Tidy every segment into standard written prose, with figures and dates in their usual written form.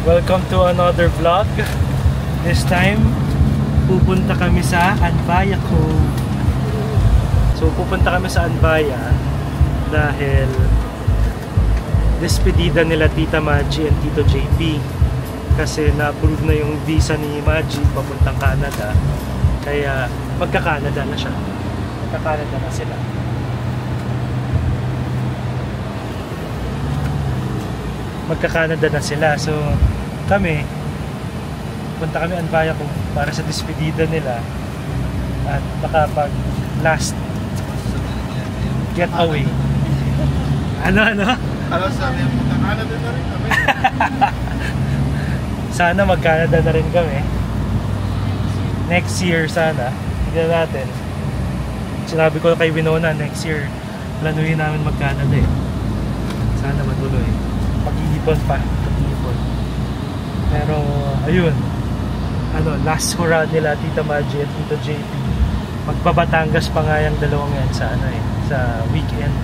Welcome to another vlog. This time, pupunta kami sa Anbaya Cove. So, pupunta kami sa Anbaya dahil despedida nila Tita Maji and Tito JP. Kasi na-approve na yung visa ni Maji papuntang Canada. Kaya magka-Canada na siya. Magka-Canada na sila. Magka-Canada na sila. So, kami punta kami Anbaya Cove para sa despedida nila at makapag last getaway. Ano? Alam sabi mo, magka-Canada na rin kami. Sana mag-Canada na rin kami. Next year sana. Tignan natin. Sinabi ko kay Winona, next year planuhin namin mag-Canada eh. Sana matuloy. Mag-iipon pa. Pero ayun, last hurrah nila Tita Maji at Tito JP. Magbabatangas pa nga yung dalawang yan sa sa weekend.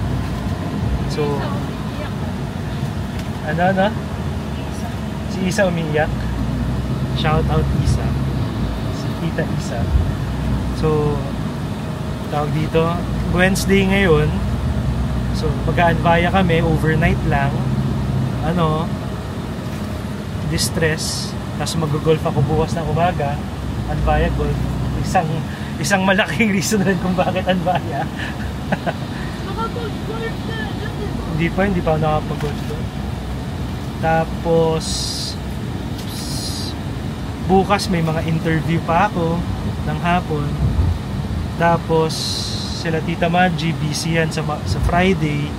So si Isa umiiyak. Shout out Isa. Si Tita Isa. So tawag dito, Wednesday ngayon. So mag-Anbaya kami, overnight lang. Distress. Tapos mag-golf ako bukas ng umaga. Anbaya golf. Isang malaking reason rin kung bakit Anbaya. Hindi pa ako nakapag-golf doon. Tapos bukas may mga interview pa ako ng hapon. Tapos sila Tita Maji busy yan sa Friday.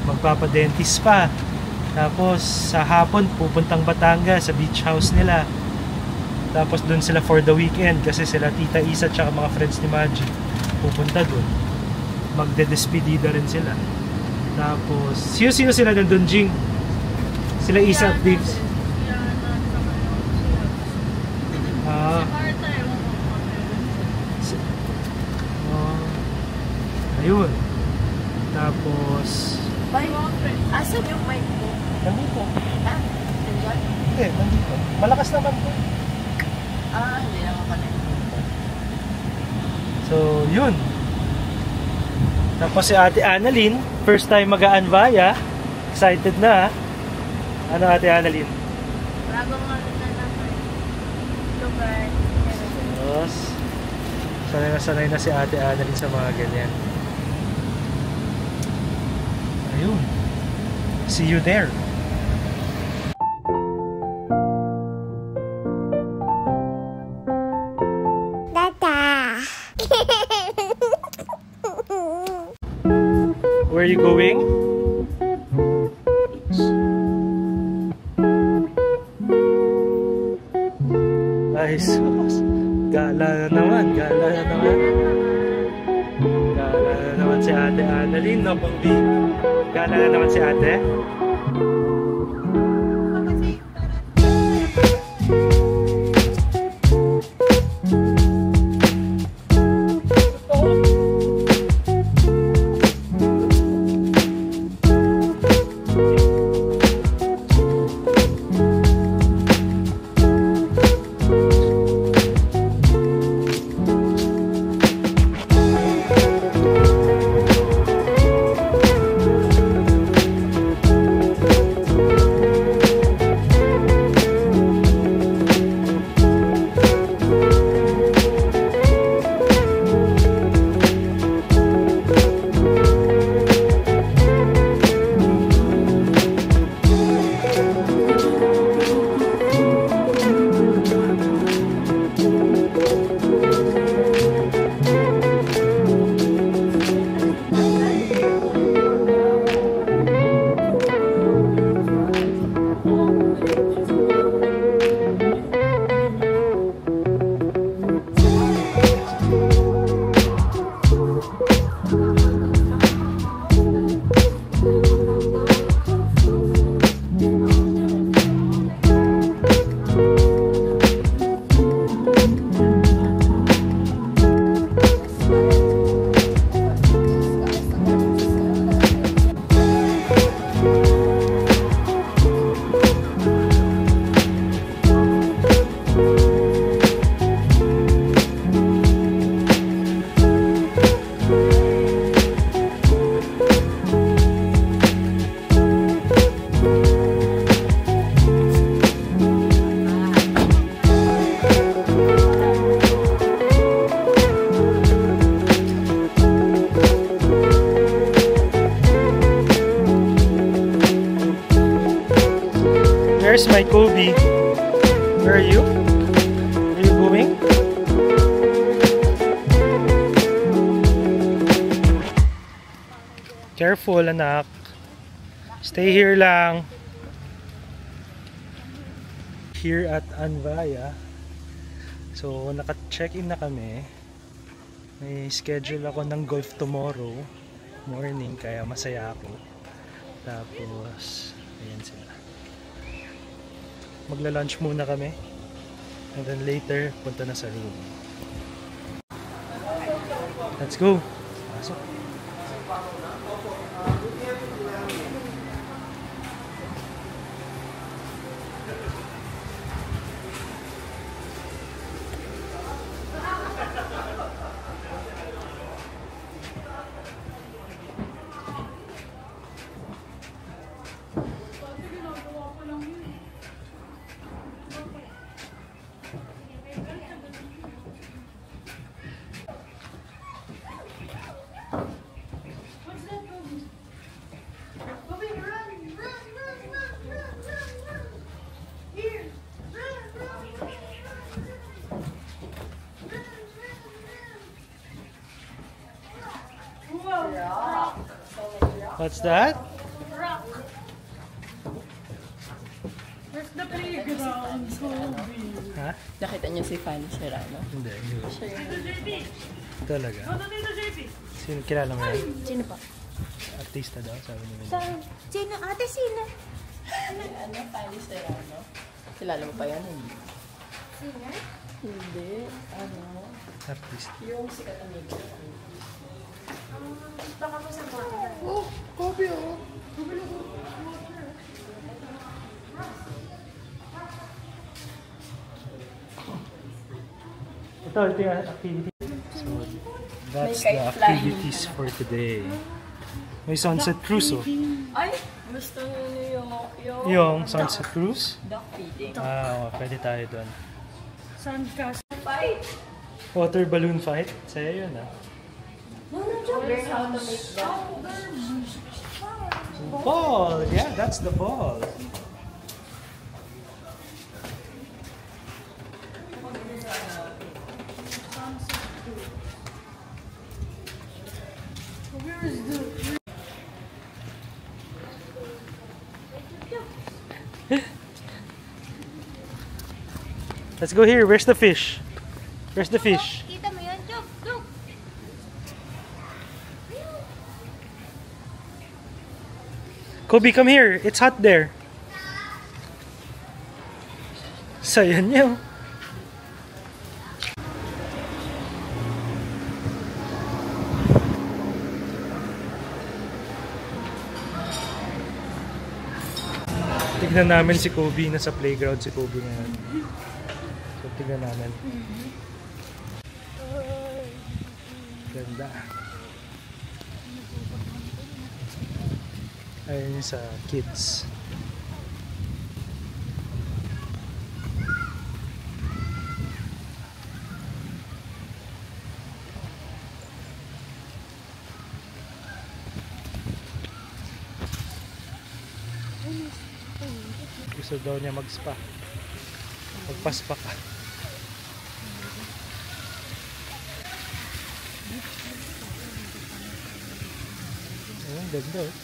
Magpapadentist pa. Tapos sa hapon pupuntang Batangas sa beach house nila. Tapos doon sila for the weekend kasi sila Tita Isa at mga friends ni Maji pupunta doon. Magde-despedida rin sila. Tapos sino sila doon, Jing? Sila Isa at Dibs. Ayun. Tapos asan yung mic mo? nandito. Ha? Nandiyan? Hindi, nandito. Malakas naman po. Hindi naman pala. So, yun. Tapos si Ate Annalyn, first time mag-Anbaya. Excited na. Ano Ate Annalyn? Bagong naman lugar. Tapos, sanay na si Ate Annalyn sa mga ganyan. Ayun. See you there. Where are you going? Ay, sus. Gala na naman si Ate Annalyn, no? Gala na naman si Ate. Where's my Kobe? Where are you? Are you going? Careful, anak. Stay here lang. Here at Anvaya. So, naka-check-in na kami. May schedule ako ng golf tomorrow morning, kaya masaya ako. Tapos, ayan sila. Magla-lunch muna kami. And then later, punta na sa room. Let's go! Pasok! What's that? Rock. Where's the playground? Ha? Nakita niyo si Fanny Serrano? Hindi. Hindi. Talaga? Dito, JP. Sino kilala mo yan? Sino pa? Artista daw, sabi nila. Sino? Ate, sino? Ano? Fanny Serrano? Kilala mo pa yan? Hindi. Sino? Hindi. Ano? Artista. Yung sikat na amigo. Baka mo sa mga. Oh, Kobe oh. Ito yung activity. So, that's May the kite flying. activities for today. May sunset cruise oh. Ay! Gusto niyo Yung sunset cruise? duck feeding. Ah, pwede tayo doon. Sandcastle. Fight! Water balloon fight? Saya yun ah. Learn how to make that. Ball! Yeah, that's the ball. Where is the... Let's go here. Where's the fish? Where's the fish? Kita mo yun? Look, look. Kobe, come here. It's hot there. Saya niya. Tignan namin si Kobe. Nasa playground si Kobe ngayon. So, tignan namin. Ganda. Ayun yung sa kids. Gusto daw niya mag-spa. Magpa-spa ka. Ayun, ganda oh.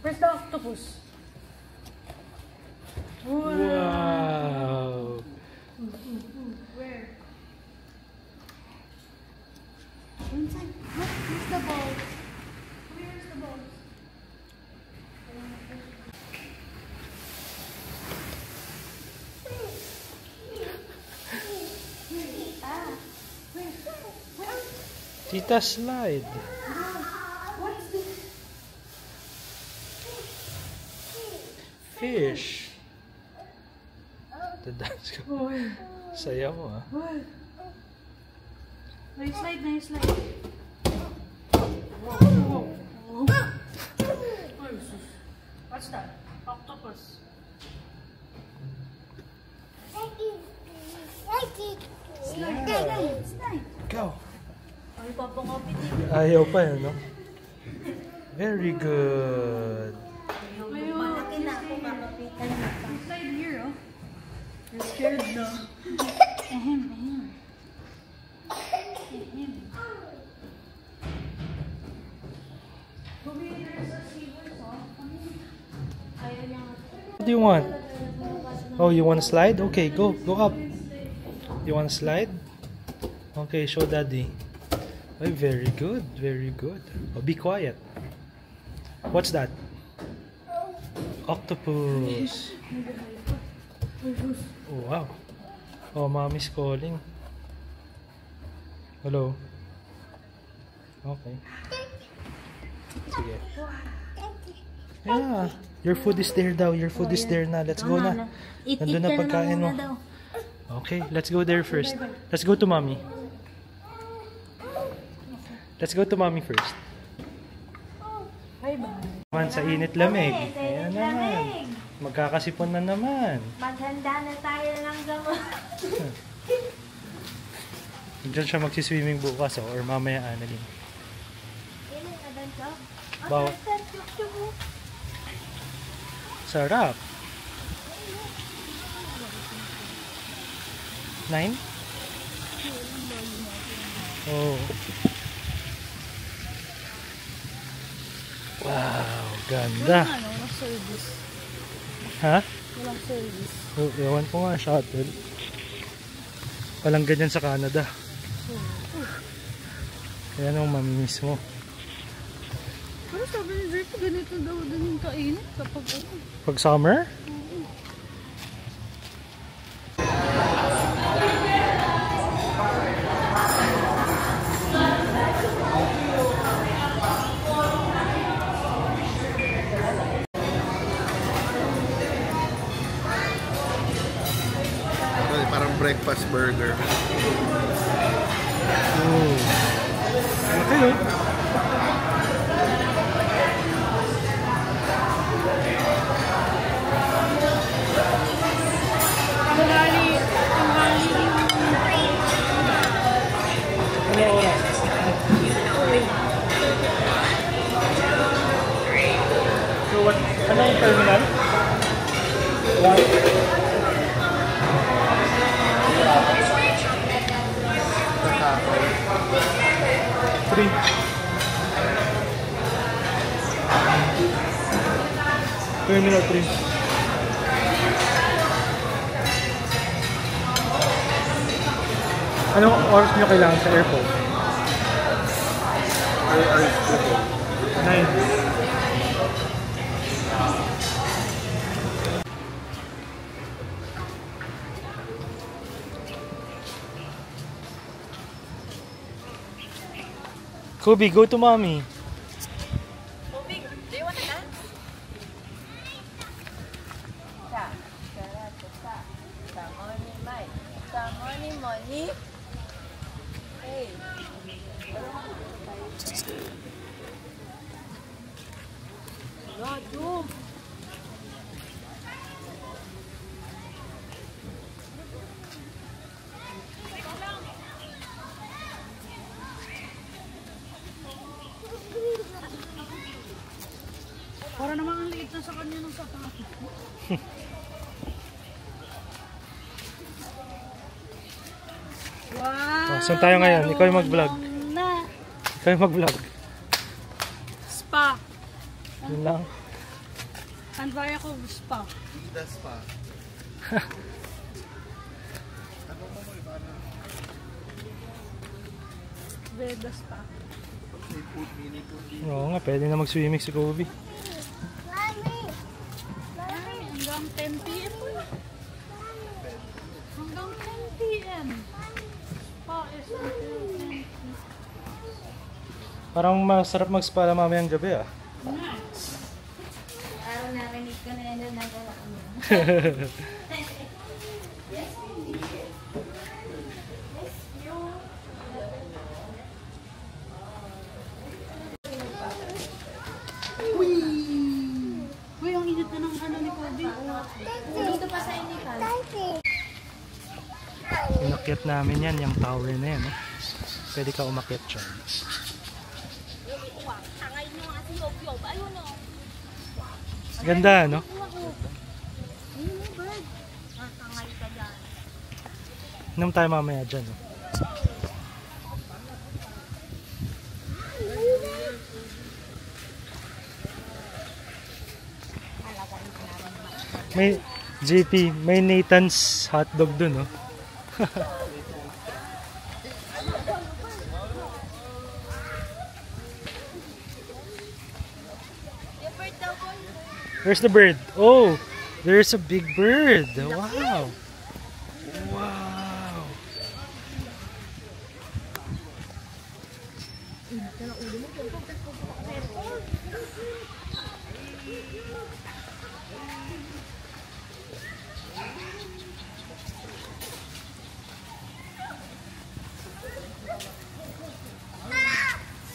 Where's the octopus? Wow! Where? Inside. Look, here's the ball. Where's the ball? Tita slide. What's this? Fish. The dance ko. Saya mo ah. What? Nice slide, nice slide. Whoa. What's that? Octopus. Slide. Go. Ay, papangapit eh. Ayaw pa no? Very good. Malaki na ako makapitan mo pa. Slide here, oh. You're scared, no? Ahem. What do you want? Oh, you want to slide? Okay, go up. You want to slide? Okay, show daddy. Oh, very good. Oh, be quiet. What's that? Octopus. Oh, wow. Oh, mommy's calling. Hello. Okay. Sige. Yeah. Your food is there daw. Your food is there na. Let's go na. Nandun na pagkain mo. Okay, let's go there first. Let's go to mommy. Let's go to mommy first. Bye-bye. Man, sa init lamig. Ayan naman. Magkakasipon na naman. Maghanda na tayo ng gamot. Diyan siya magsiswimming bukas or mamaya Annalyn. Bawa. Sarap. 9? Oh. Wow, ganda. Walang service. Ha? Walang service. Oh, ewan ko nga, shuttle. Walang ganyan sa Canada. Kaya nung mamimiss mo. Pero sabi ni Zerp, ganito daw din yung kainit kapag ano. Pag summer? Parang breakfast burger. Oh. Okay, oh. Ano oras? So what? Anong terminal? 3. Terminal 3. Anong oras nyo kailangan sa airport? 9. Kobe, go to mommy. Kobe, do you want to dance? Money. Hey. Lado. Para naman ang liit na sa kanya ng sapatos. Wow! Saan tayo ngayon? Ikaw yung mag-vlog. Ikaw yung mag-vlog. Spa. Yun lang. Anbaya ko spa. Ida spa. Veda spa. Oo nga, pwede na mag-swimming si Kobe. Hanggang 10 p.m. Hanggang 10 p.m. Spa is until 10 p.m. Parang masarap mag-spa na mamayang gabi ah. Araw narinig ko na yan na nagawa mo. Akyat namin yan, yung tower na yan. Eh. Pwede ka umakyat dyan. Ganda, no? Inom tayo mamaya dyan. No? May JP, may Nathan's hotdog dun, no? Where's the bird? Oh, there's a big bird. Wow. Wow.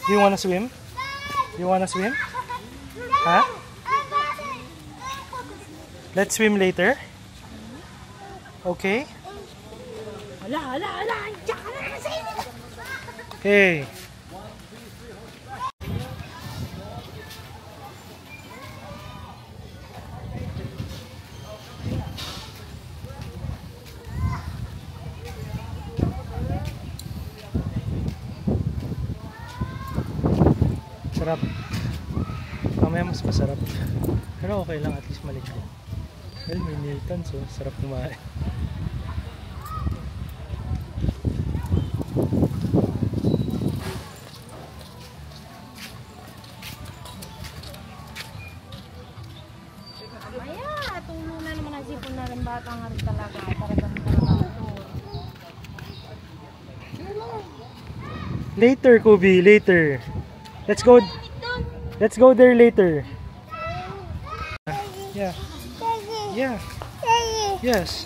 Do you want to swim? You want to swim? Huh? Let's swim later. Okay? Hey. Sarap. Mamaya mas masarap. Pero okay lang, at least maligyan. Well, may Nathan, so sarap kumain. Maya, tulong na naman ang sipon na rin bata nga rin talaga. Talagang Later, Kobe, later. Let's go there later. Yeah. Yeah. Yes.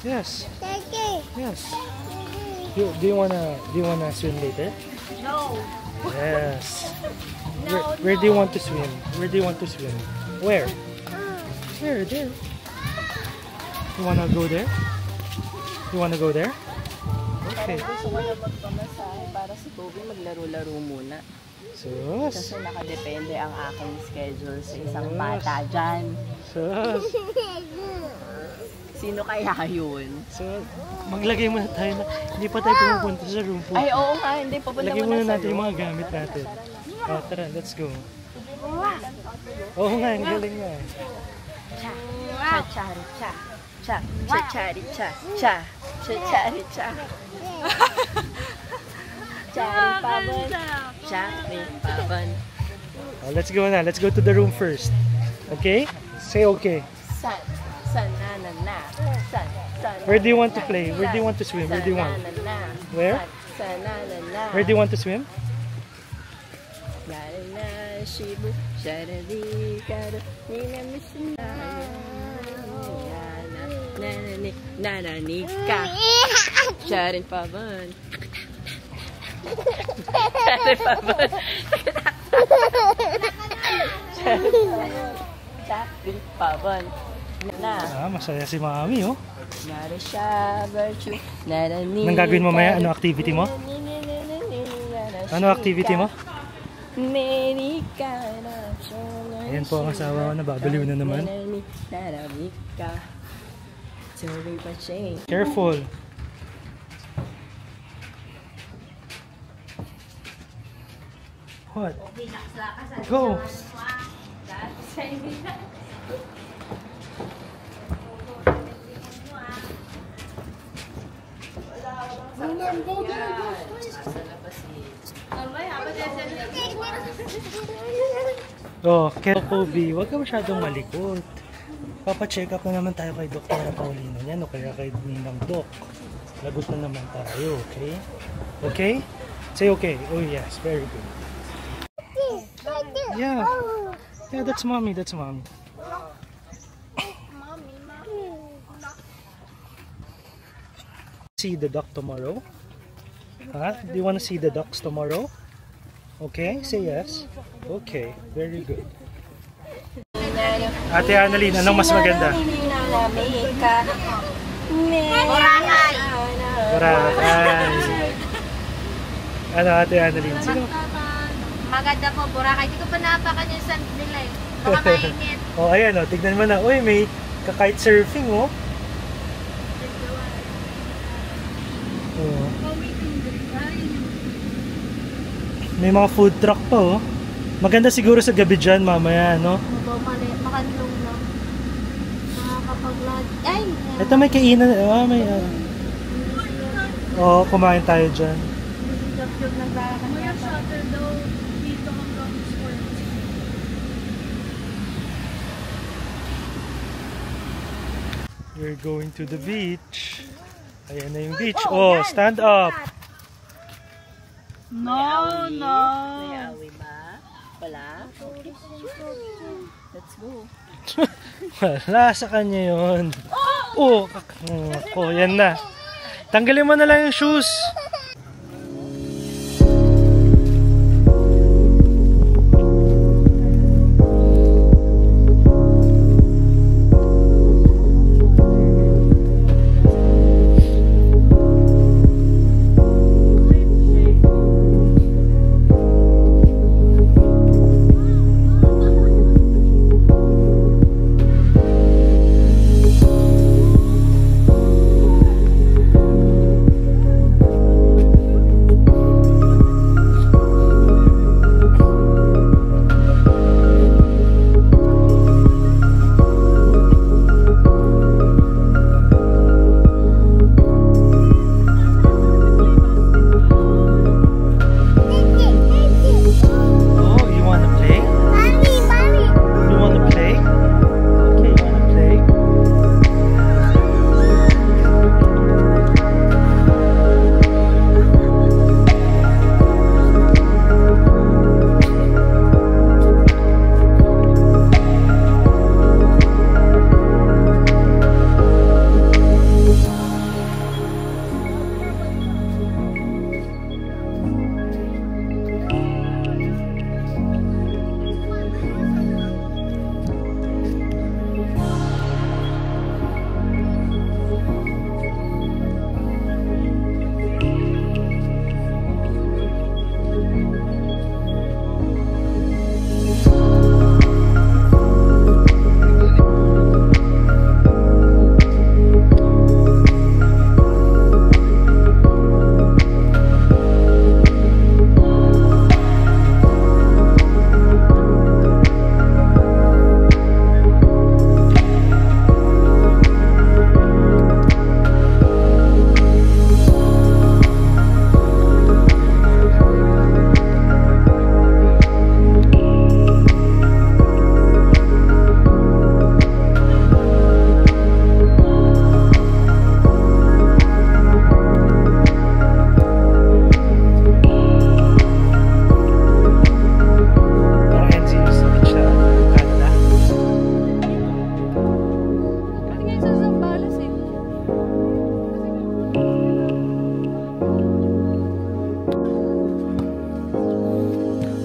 Yes. Yes. Do you wanna swim later? No. Yes. Where do you want to swim? Where do you want to swim? Where? Where? There. You wanna go there? You wanna go there? Okay. Gusto ko na magpamasahe para si Kobe maglaro-laro muna. Sus. Kasi nakadepende ang aking schedule sa isang bata dyan. Sus. Sino kaya yun? So, maglagay muna tayo na, hindi pa tayo pumupunta sa room po. Ay, oo nga, hindi. Papunta Lagay muna muna sa natin yung mga gamit natin. Tara, let's go. Oo nga, ang galing nga. Cha, chari, cha. Cha, chari, cha. Cha, chari, cha. Chari paban. Chari paban. Let's go na. Let's go to the room first. Okay? Say okay. San, na. San. Where do you want to play? Where do you want to swim? Where do you want? Where? Where do you want to swim? Shibu, Sharadi, Karo, Nina Nananika, Sharin Paban. Sharin Paban. Sharin Paban. Masaya si Mami, oh. Anong gagawin mo maya? Ano activity mo? Ano activity mo? Ayan po ang asawa ko na babaliw na naman. Careful. What? Go. Oh, kaya Kobe, huwag ka masyadong malikot. Papa-check up na naman tayo kay Dr. Paulino yan o kaya kay Ninang Doc. Lagot na naman tayo, okay? Okay? Say okay. Oh yes, very good. Yeah. Yeah, that's mommy, that's mommy. See the duck tomorrow? Huh? Do you want to see the ducks tomorrow? Okay, say yes. Okay, very good. Ate Annalyn, anong mas maganda? Boracay. Ano, Ate Annalyn? Sino? Maganda po, Boracay. Hindi ko pa napakan yung sand nila eh. Baka mainit. Oh, ayan oh, tignan mo na. Uy, may kite surfing oh. Oh. May mga food truck pa oh. Maganda siguro sa gabi dyan mamaya, no? Makanlong lang. Nakakapag-vlog. Ay! Ito may kainan. Oh, may oh, kumain tayo dyan. Job-job ng baka. May shuttle daw dito hanggang sport. We're going to the beach. Ayan na yung beach. Oh, stand up. No, no. May awi ba? Wala? Let's go. Wala sa kanya yun. Oh, ako, yan na. Tanggalin mo na lang yung shoes.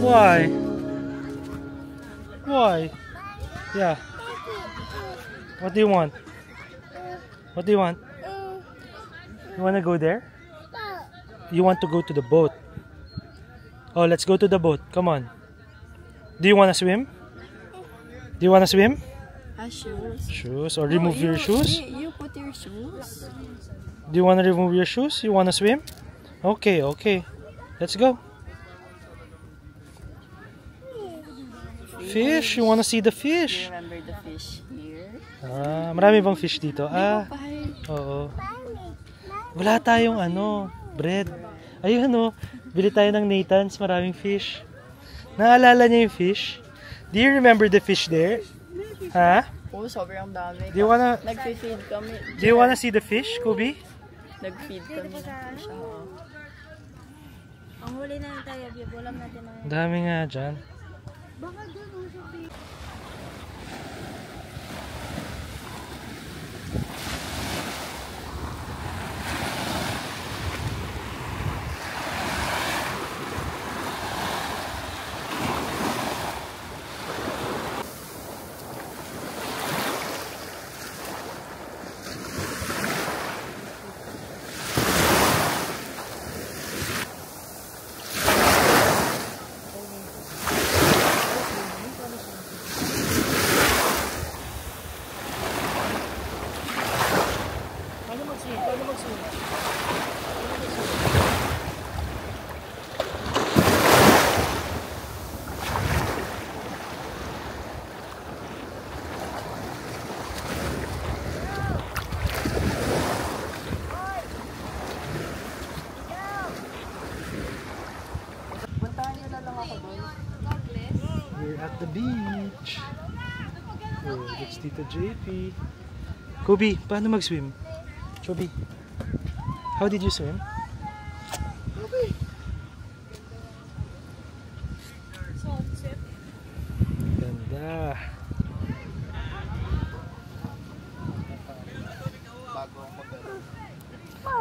Why? Why? Yeah. What do you want? What do you want? You want to go there? You want to go to the boat? Oh, let's go to the boat. Come on. Do you want to swim? Do you want to swim? Shoes. Shoes? Or remove your shoes? You put your shoes. Do you want to remove your shoes? You want to swim? Okay, okay. Let's go. Fish? You want to see the fish? Remember the fish here? Ah, marami bang fish dito? Ah, oo. Wala tayong ano, bread. Ayun oh, bili tayo ng Nathan's, maraming fish. Naalala niya yung fish? Do you remember the fish there? Ha? Oo, sobrang dami. Do you wanna Nag-feed kami. Do you wanna see the fish, Kubi? Nag-feed kami ng fish. Ang huli na tayo, ulam natin na. Dami nga dyan. Baka doon We're at the beach. Oh, that's Tito JP. Kobe, paano mag-swim? Kobe, how did you swim? Ganda.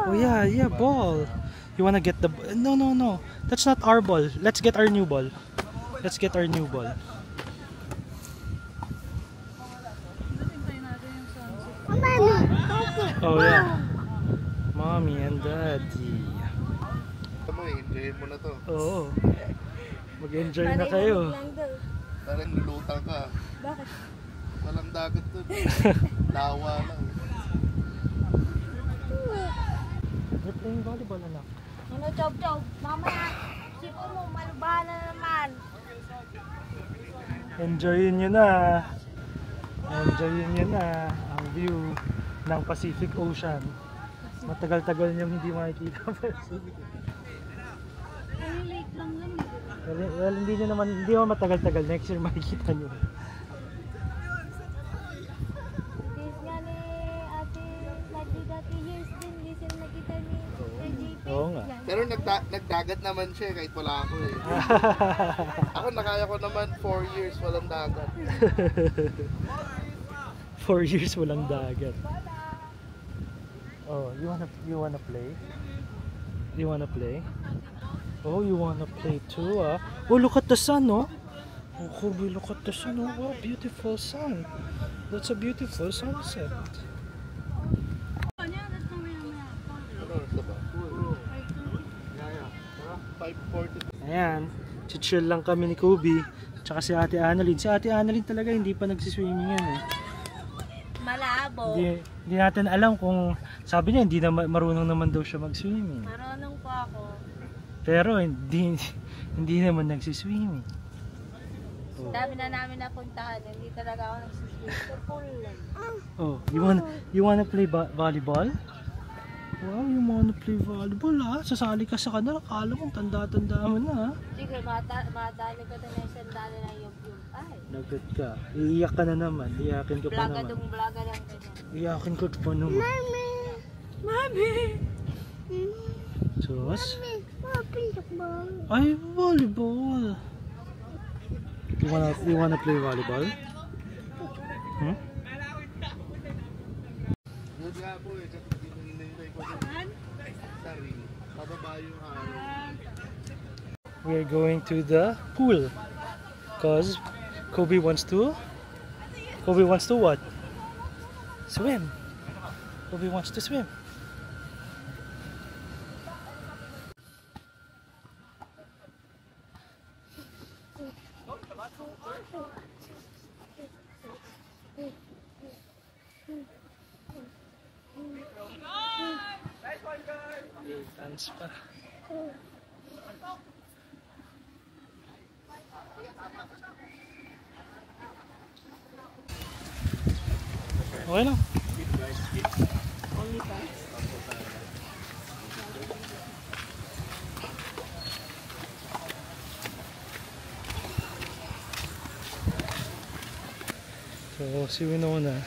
Oh yeah, yeah, ball. You wanna get the no, no, no. That's not our ball. Let's get our new ball. Let's get our new ball. Oh yeah. Mommy and Daddy. Enjoy mo na to. Oo. Mag-enjoy na kayo. Parang lutang ka. Bakit? Walang dagat to. Lawa lang. You're playing volleyball, anak. Ano, Chow? Mamaya, sipon mo, malubahan na naman. Enjoyin nyo na. Enjoyin nyo na ang view ng Pacific Ocean. Matagal-tagal nyo hindi makikita Pacific. Ay, late lang yun. Well, hindi naman matagal-tagal. Next year makikita nyo. This nga ni ate, dati years din, hindi sila nakita ni JP. Oo nga. Pero nagdagat naman siya kahit wala ako eh. Ako nakaya ko naman 4 years walang dagat. 4 years walang dagat. Oh, you wanna play? You wanna play? Oh, you wanna play too, ah? Oh, look at the sun, oh! Oh, Kobe, look at the sun, oh! Wow, beautiful sun! That's a beautiful sunset. Ano oras na ba? 5:40. Ayan, chill lang kami ni Kobe. Tsaka si Ate Annalyn. Si Ate Annalyn talaga hindi pa nagsiswimming yan eh. Malabo. Hindi natin alam kung, sabi niya hindi na marunong naman daw siya mag-swimming. Marunong po ako. Pero hindi naman nagsiswimming. Dami na namin napuntahan. Hindi talaga ako nagsiswim. Sa pool lang. Oh, you wanna play volleyball? Wow, you wanna play volleyball ah? Sasali ka sa kanila, akala mo tanda-tanda mo na ah. Sige, madali ko na isang dali na yung ay. Lagot ka. Iiyak ka na naman. Iyakin ka pa naman. Blaga lang ganyan. Iyakin ko pa naman. Mami! Sus? Ay, volleyball. You wanna play volleyball? Hmm? Yun nga po eh. Hinintay ko din. Sorry. Pababa yung We're going to the pool. Cause Kobe wants to what? Swim. Kobe wants to swim. Dance pa. Okay lang. So, si Winona.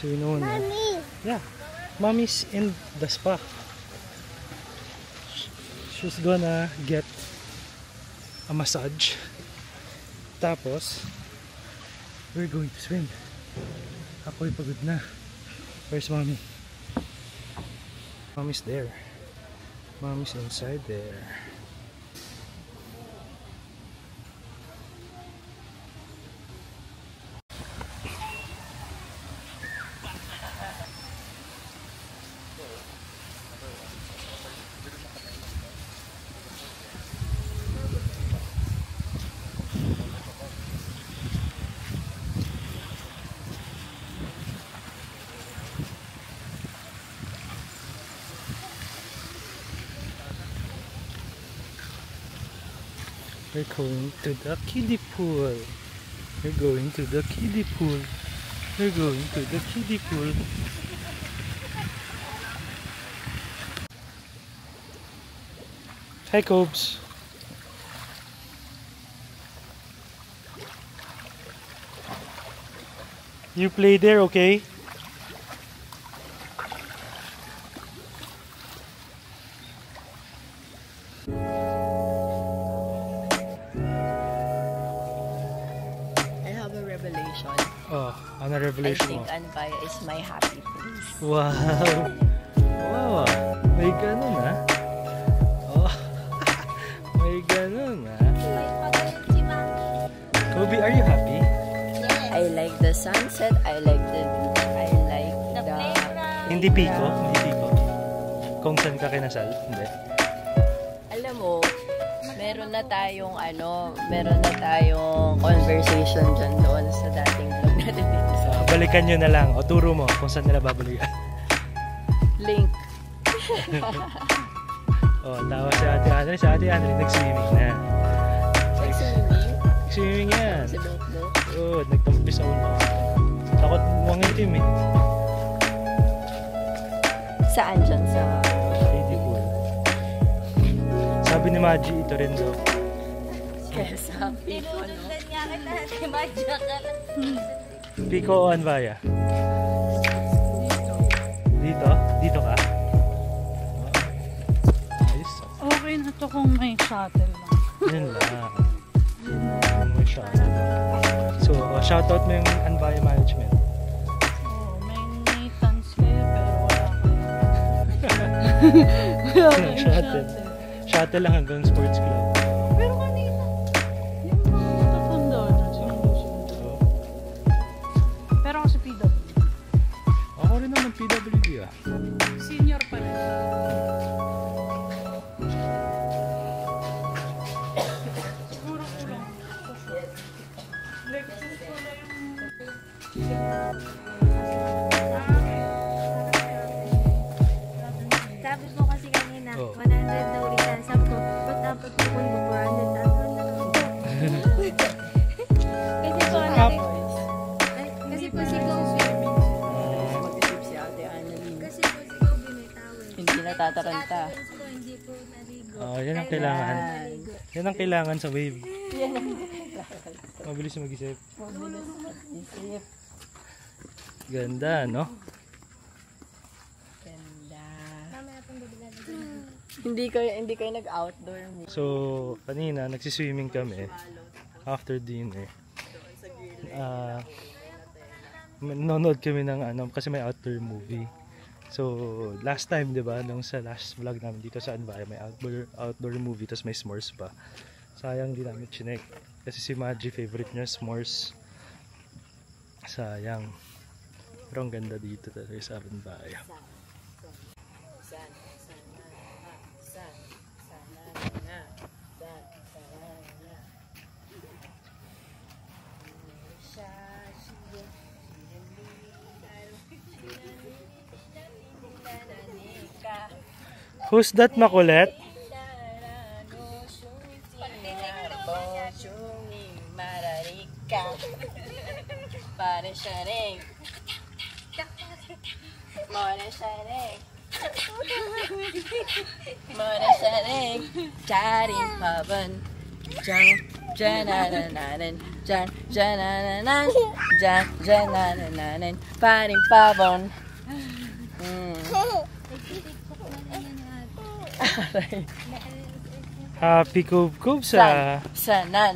Mommy! Yeah. Mommy's in the spa. She's gonna get a massage. Tapos, we're going to swim. Ako'y pagod na. Where's Mommy? Mommy's there. Mommy's inside there. We're going to the kiddie pool. We're going to the kiddie pool. We're going to the kiddie pool. Hi, Cobes. You play there, okay? I have a revelation. Oh, ano I revelation think mo? Anbaya is my happy place. Wow! Wow! May ganun ah. Oh. May ganun ah. May pagalit si Mami. Kobe, are you happy? Yes. I like the sunset, I like the view, I like The playground. Hindi piko? Hindi piko? Kung saan ka kinasal? Hindi. Alam mo, meron na tayong conversation dyan doon sa dating vlog natin dito sa Balikan nyo na lang. O turo mo kung saan nila babalikan. link. Oh, tawa si Ate Andre. Si Ate Andre nag-swimming na. Swimming? Swimming yan. Sa boat. Oo, nagtampis sa ulo. Takot mangitim eh. Saan dyan sa... Shady pool. Sabi ni Maji, ito rin daw. Kaya sa Pico, no? Tinutulungan nga kita natin madya ka lang. Pico o Anbaya? Dito? Dito ka? Ayos. Okay na to kung may shuttle lang. Yun lang. May shoutout. So, shoutout mo yung Anbaya Management. Oo, may Nathan's kayo pero wala kayo. Wala kayong Shuttle. Shuttle lang hanggang sports club. Pero kanina, yung mga tatanda na sinusunod. Pero kasi PW. Ako rin naman PWD ah. Senior pa rin. Siguro kulang. Lectures ko lang yung... Sabi mo kasi kanina, Oh. 100 na ulit na. Sabi ko, ba't dapat mo kung 400 na? Kasi po, kasi po si Kobe. Mag-isip si Ate Annalyn. Kasi po si Kobe may towel. Hindi natataranta. Tapos po, hindi po naligo. Oh, yan ang kailangan. Yan ang kailangan sa wave. Mabilis mag-isip. Isip. Ganda, no? Ganda. Mamaya pong bibilan. Hindi kayo nag-outdoor mo. So, kanina, nagsiswimming kami after dinner. Nanonood kami ng kasi may outdoor movie. So, last time, di ba, nung sa last vlog namin dito sa Anbaya, may outdoor movie, tapos may s'mores pa. Sayang di namin chinek. Kasi si Maji, favorite niya s'mores. Sayang. Pero ang ganda dito talaga sa Anbaya. Who's that, makulit? Pare siya rin. More siya rin. More siya rin. Charing paban. Jan, jananananan. Jan, janananan. Jan, jananananan. Paring pabon. Happy Cove Cove sa... San, na,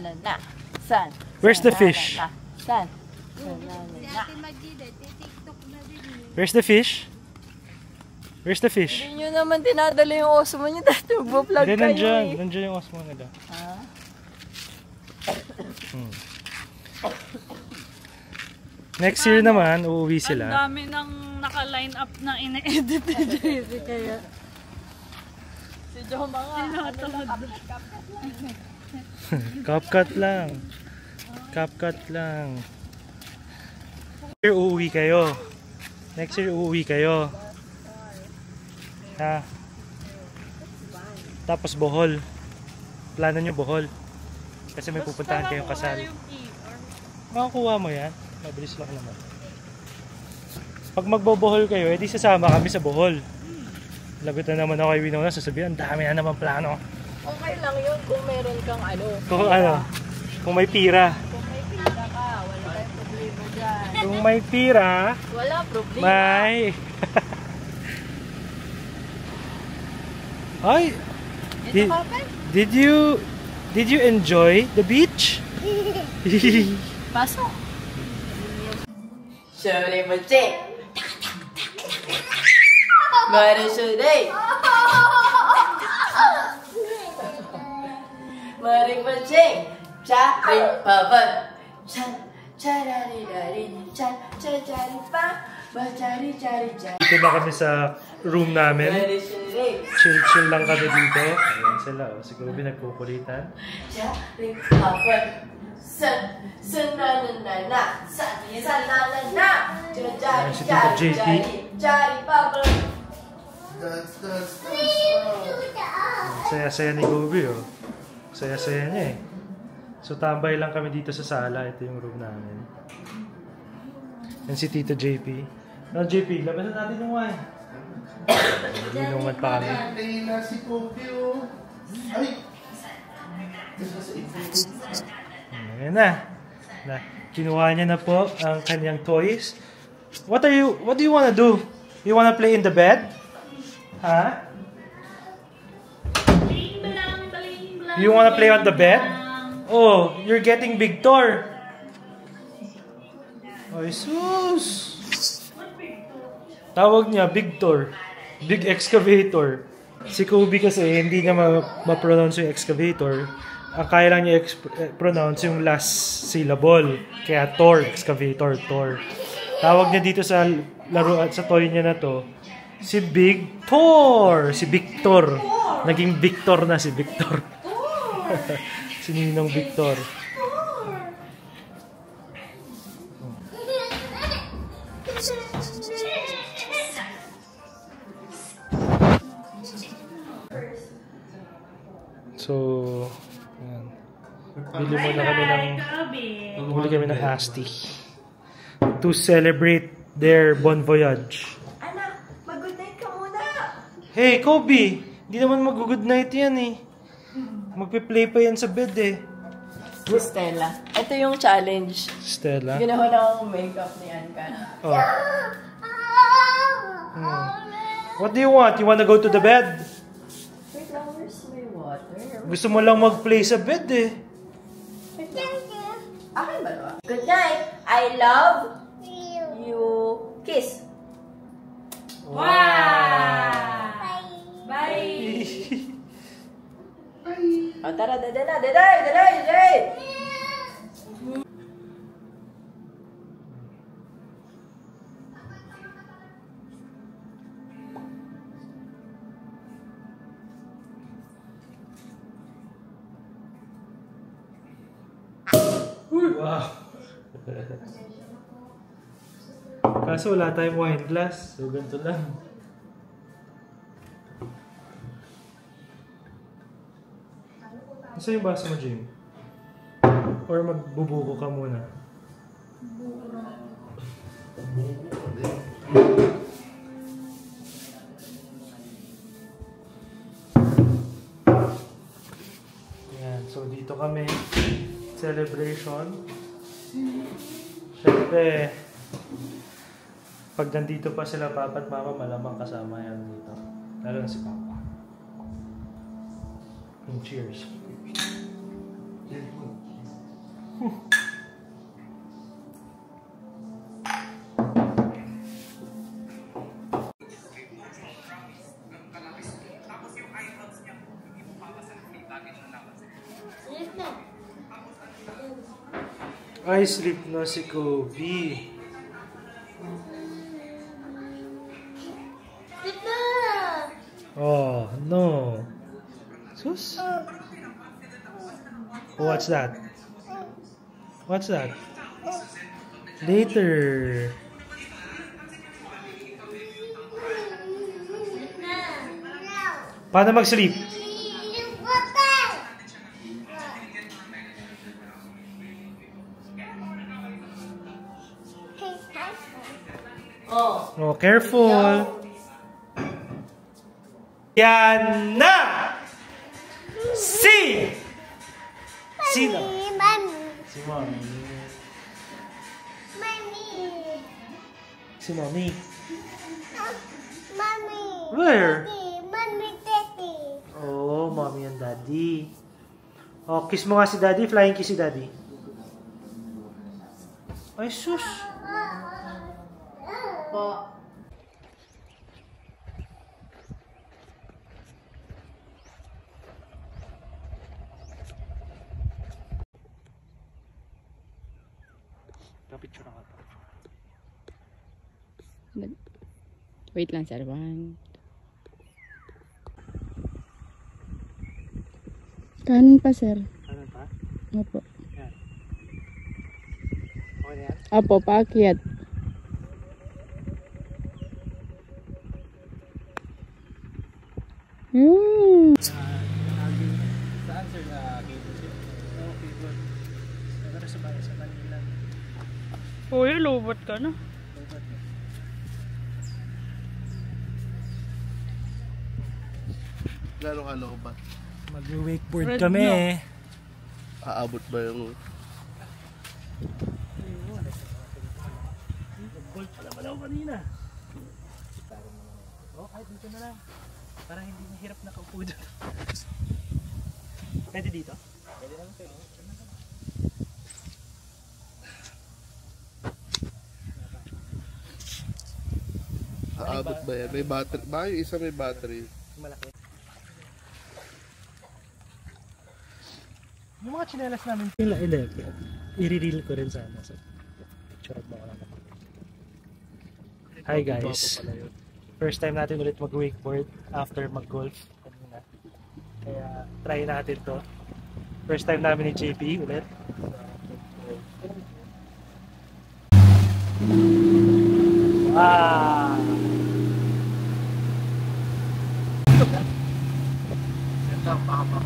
san. Where's the fish? San. Si Ate Magida, TikTok na din yun. Where's the fish? Where's the fish? Hindi nyo naman dinadala yung osmo nyo dahil nagbo-vlog Hindi, kayo nandyan. eh. Nandyan yung osmo nila. Ha? Next year naman, uuwi Ang sila. dami ng naka-line up na ine-edit ni JV kaya Si Jo mga tinatamad. CapCut lang. CapCut lang. Next year, uuwi kayo. Next year, uuwi kayo. Ha? Tapos Bohol. Plano nyo Bohol. Kasi may pupuntahan kayong kasal. Makakuha mo yan. Mabilis lang naman. Pag magbobohol kayo, edi sasama kami sa Bohol. Lagot na naman ako kay Winona, sasabihin, ang dami na naman plano. Okay lang yun kung meron kang ano. Kung ano, kung may pira. Kung may pila ka, wala tayong problema dyan. Kung may pira, Wala problema. may... Ay! Ito kapal? Did you enjoy the beach? Pasok. Sorry, Machi. Mari sorry. Mari Machi. Cari papan. Cari pa. Cari. Dito na kami sa room namin. Mari sorry. Chill lang kami dito. Ayan sila, oh. Si Kobe nagkukulitan. Cari papan. Sananana. Sananana. Ayan si Tito JP. Cari papan. Saya-saya ni Kobe, oh. Saya-saya niya, eh. So, tambay lang kami dito sa sala. Ito yung room namin. Yan si Tito JP. No, JP, labasan natin yung wine. Inuman pa kami. Play na si Kobe, oh. Ay! Ayan na. Kinuha niya na po ang kanyang toys. What do you wanna do? You wanna play in the bed? Ha? You wanna play on the bed? Oh, you're getting big Thor. Ay, sus! Tawag niya, Big Thor. Big Excavator. Si Kobe kasi hindi niya ma-pronounce yung excavator. Ang kaya lang niya pronounce yung last syllable. Kaya Thor, excavator, Thor. Tawag niya dito sa laruan, sa toy niya na to, si Big Thor. Si Victor. Naging Victor na si Victor. Si Ninong Victor. So, ayan. Bili kami ng Asti to celebrate their bon voyage. Anak, mag-good night ka muna. Hey, Kobe! Hindi naman mag-good night yan, eh. Magpe-play pa yan sa bed, eh. Si Stella. Ito yung challenge. Stella? Ginawa na akong makeup ni Anka. Oh. What do you want? You wanna go to the bed? Wait lang, where's my water? Gusto mo lang mag-play sa bed, eh. Akin ba ba? Good night. I love you. Kiss. Wow! Bye! O, tara, daday! Wow! Kaso wala tayong wine glass. So, ganito lang. Saan yung baso mo, Jim? Or magbubuko ka muna? Yan. So, dito kami. Celebration. Siyempre, pag nandito pa sila papa at mama, malamang kasama yan dito. Lalo na si papa. And cheers. Ay, sleep na si Kobe. Oh, no. Sus? What's that? What's that? Later. Paano mag-sleep? Oh, careful. Yan na! Sino? Mami. Si Mommy. Mami. Si Mommy. Mommy. Where? Mommy, Daddy. Oh, Mommy and Daddy. Oh, kiss mo nga si Daddy. Flying kiss si Daddy. Ay, sus. Po. Kapicture ako. Wait lang, sir. 1. Kanan pa, sir. Ano pa? Opo. Yan. Okay na yan? Opo, paakyat. Saan, sir? Okay, good. Pero sa bahay, sa Manila. Uy, lubot ka na. Gano'ng ano ko ba? Mag-wakeboard Red kami na. eh. Aabot ba yung... Nag-golf pala pala ako kanina. Oh, kahit dito na lang. Para hindi mahirap nakaupo dito. Pwede dito? Pwede lang sir. Aabot ba yan? May battery. Baka yung isa may battery. Malaki. Yung mga chinelas namin yung electric, i-reel ko rin sana. So, picture mo ko lang. Hi guys. First time natin ulit mag-wakeboard after mag-golf kanina. Kaya try natin to. First time namin ni JP ulit. Wow! Ganda, papa.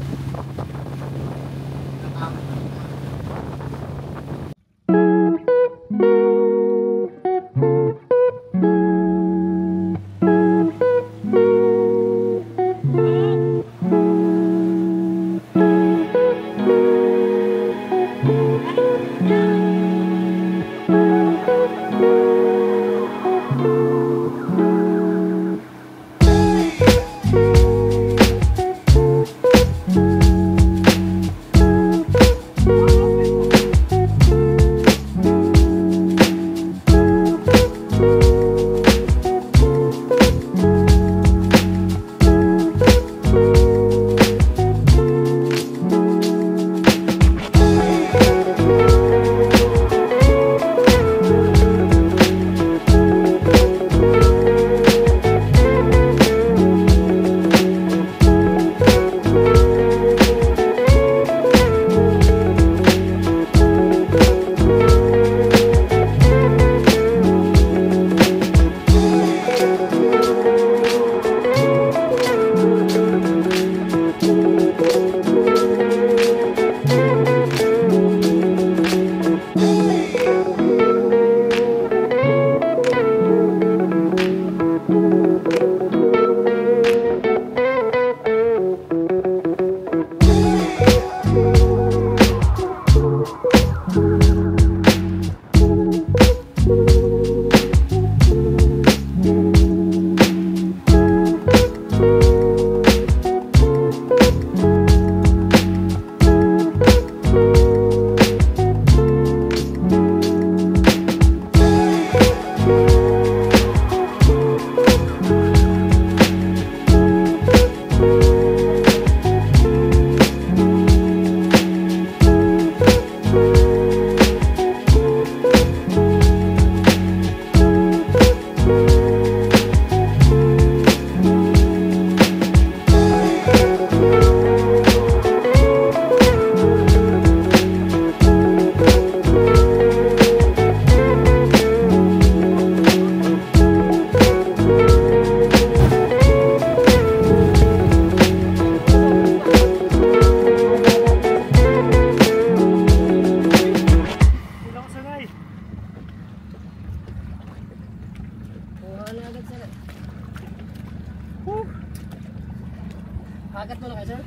Hagat mo na kayo, sir.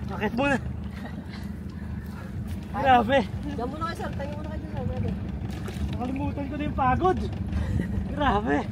Bakit mo na? Grabe. Diyan muna kayo, sir. Tayo muna kayo dyan, sir. Nakalimutan ko na yung pagod. Grabe.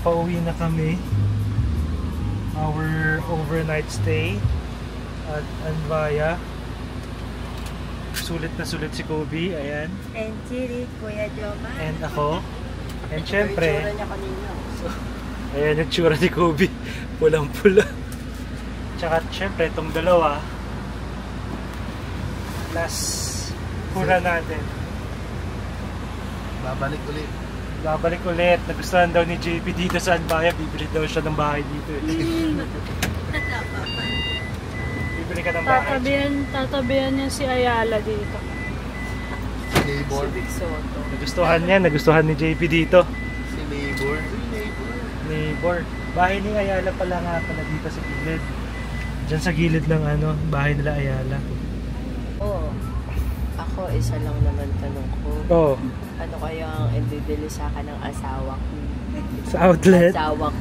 Pauwi na kami. Our overnight stay at Anvaya. Sulit na sulit si Kobe, ayan. And Chiri, Kuya Joma. And ako. And syempre, Itsura niya kanina. ayan yung tsura ni Kobe. Pulang-pula. Tsaka syempre, itong dalawa. Last pura natin. Babalik ulit. Babalik ulit. Nagustuhan daw ni JP dito sa Anvaya. Bibili daw siya ng bahay dito. Bibili ka ng bahay. Tatabihan niya si Ayala dito. Si Neighbor. Si Big Soto. Nagustuhan niya. Nagustuhan ni JP dito. Si Neighbor. Neighbor. Bahay ni Ayala pala nga pala dito sa gilid. Diyan sa gilid ng ano, bahay nila Ayala. Oo. Ako, isa lang naman tanong ko. Oo. Ano kaya ang ibibili sa akin ng asawa ko? Sa outlet. Asawa ko.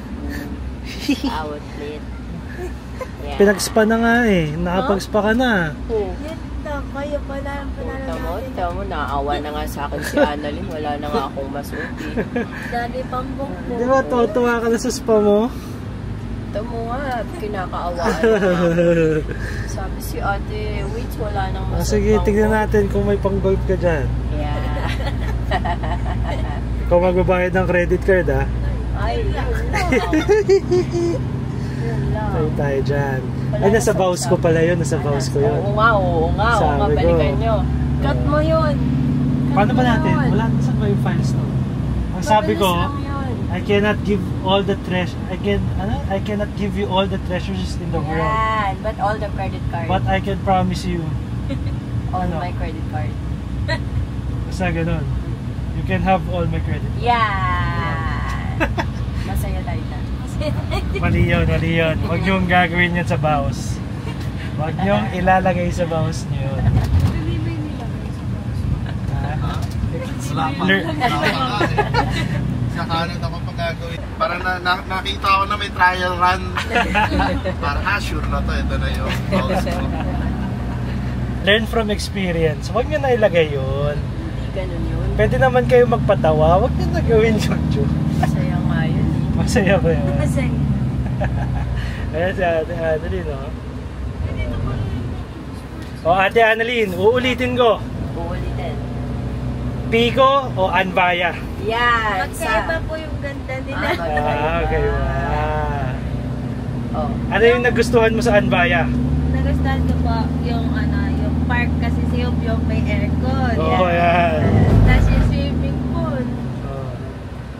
Outlet. Yeah. Pinag-spa na nga eh. Nakapag-spa ka na. Oh. Yun na, kayo pala ang panalo natin. Tama mo, naawa na nga sa akin si Annalyn. Wala na nga akong masuot eh. Dali pambok po. Di ba tuwa ka na sa spa mo? Tama nga, kinakaawaan na. Sabi si ate, wait, wala nang masuot. Sige, tignan natin kung may pang-golf ka dyan. Yeah. Ikaw magbabayad ng credit card ah. Ay, yun lang. Yun lang. Tayo tayo dyan. Ay, nasa vows ko pala yun. Nasa vows ko yun. Oo nga, oo nga. Oo nga, Sabi ko. balikan nyo. Cut mo yun. Paano ba natin? Wala, saan ba yung files no? Ang sabi ko, I cannot give all the treasure. I cannot give you all the treasures in the world. Yan, but all the credit card. But I can promise you. all ano? my credit card. Basta ganun. You can have all my credit. Yeah. Masaya tayo na. Mali yun, mali yun. Huwag niyong gagawin yan sa vows. Huwag niyong ilalagay sa vows niyo yun. Wala pa. Sa kanan ako pag gagawin. Parang nakita ko na may trial run. Parang sure na to. Ito na yung house ko. Learn from experience. Huwag niyo na ilagay yun. Hindi ganun yun. Pwede naman kayo magpatawa. Huwag niyo na gawin yun, Joe. Masaya nga yun. Masaya ba yun? Masaya. Ayan si Ate Annalyn, oh. O Ate Annalyn, uulitin ko. Uulitin. Pico o Anvaya? Yan. Magkaiba po yung ganda nila. Okay. Oh. Ano yung nagustuhan mo sa Anvaya? Nagustuhan ko po yung yung park kasi si yung may aircon. Oo, yan. Tapos yung swimming pool. Oh.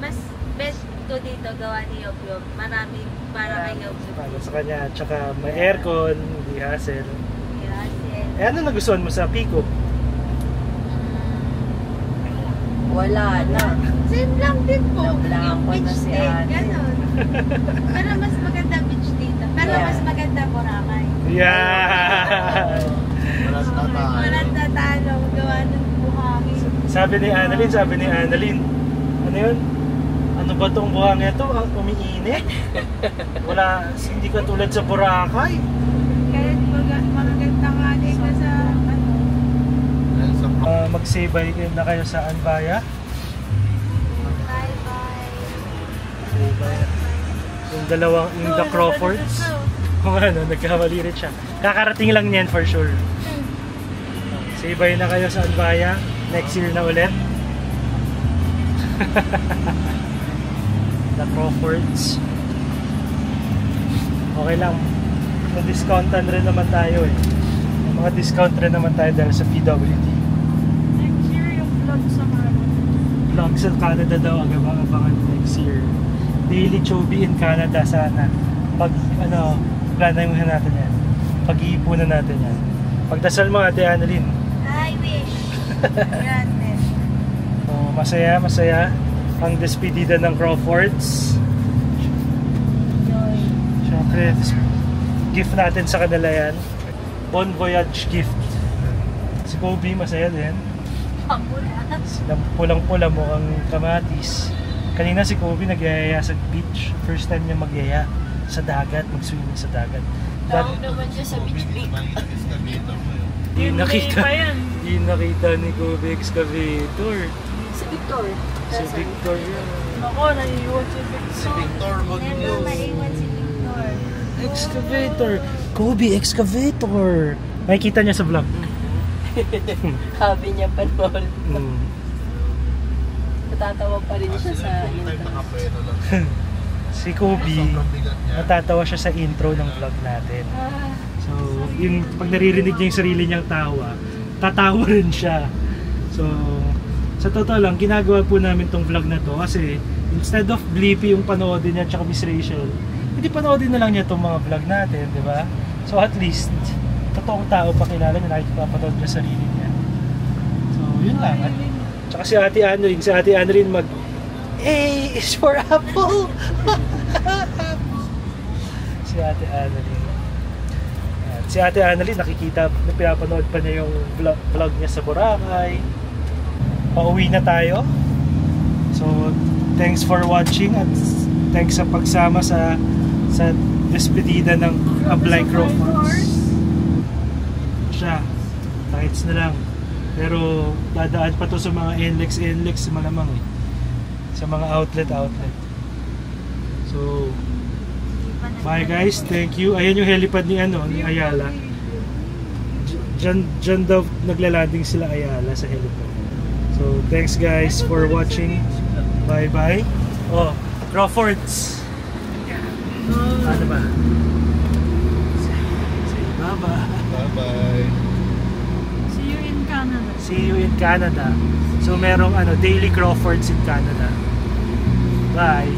Mas best ko dito gawa ni Yob. Maraming para kay Yob. Para sa kanya, tsaka may aircon, hindi hassle. Yes. Eh ano nagustuhan mo sa Pico? Wala na. Same lang din po. Nablangko Yung na beach si day, ate. ganon. Pero mas maganda beach dito. Pero Yeah. mas maganda Boracay. Yeah! Walang tatay. Walang tatanong gawa ng buhangin. Sabi ni Annalyn, ano yun? Ano ba tong buhangin ito? Ang umiinit? Wala, hindi ka tulad sa Boracay. Kahit magaganda nga din ka sa Mag-saybay na kayo sa Anvaya. Bye-bye. Yung dalawang, yung The Crawfords. Kung ano, nagkamali rin siya. Kakarating lang niyan for sure. Saybay na kayo sa Anvaya. Next year na ulit. The Crawfords. Okay lang. Na-discountan rin naman tayo eh. May mga discount rin naman tayo dahil sa PWD. Next year yung vlog sa Canada. Vlog sa Canada daw ang abangan next year. Daily Chubby in Canada sana. Pag planahin natin yan. Pag-iipunan natin yan. Pagdasal mo Ate Annalyn. Hi Grande. Oh, masaya, masaya. Ang despedida ng Crawfords. Joy. Siyempre, gift natin sa kanila yan. Bon voyage gift. Si Kobe, masaya din. Pulang-pula mo ang kamatis. Kanina si Kobe nagyayaya sa beach. First time niya magyaya sa dagat, mag-swimming sa dagat. Tawag naman siya sa beach break. Di nakita, pa yan. di nakita ni Kobe excavator. Si Victor. Si Victor yan. Ako, naiiwan si Si Victor Never Magnus. maiwan si Victor. Excavator! Kobe excavator! Makikita niya sa vlog. Habi niya pa noon. Mm. Natatawa pa rin siya sa Full time intro. nakapwelo lang. Si Kobe, Sobrang bigat niya. natatawa siya sa intro ng vlog natin. So, yung pag naririnig niya yung sarili niyang tawa, tatawa rin siya. So, sa totoo lang, ginagawa po namin tong vlog na to kasi instead of Blippi yung panoodin niya tsaka Miss Rachel, hindi panoodin na lang niya tong mga vlog natin, di ba? So at least, totoong tao pakilala niya, nakikipapanood niya sarili niya. So, yun lang. At, tsaka si Ate Annalyn mag A is for apple! Si Ate Annalyn. Ayan. Si Ate Annalyn nakikita, pinapanood pa niya yung vlog niya sa Boracay. Pauwi na tayo. So, thanks for watching at thanks sa pagsama sa despedida ng Ablay Crawfords. Siya, tights na lang. Pero dadaan pa to sa mga NLEX malamang eh. Sa mga outlet. So, bye guys, thank you. Ayan yung helipad ni Ayala. Diyan daw naglalanding sila Ayala sa helipad. So, thanks guys for watching. Bye-bye. Oh, Crawfords. Ano ba? Say bye-bye. Bye-bye. See you in Canada. See you in Canada. So, merong daily Crawfords in Canada. Bye.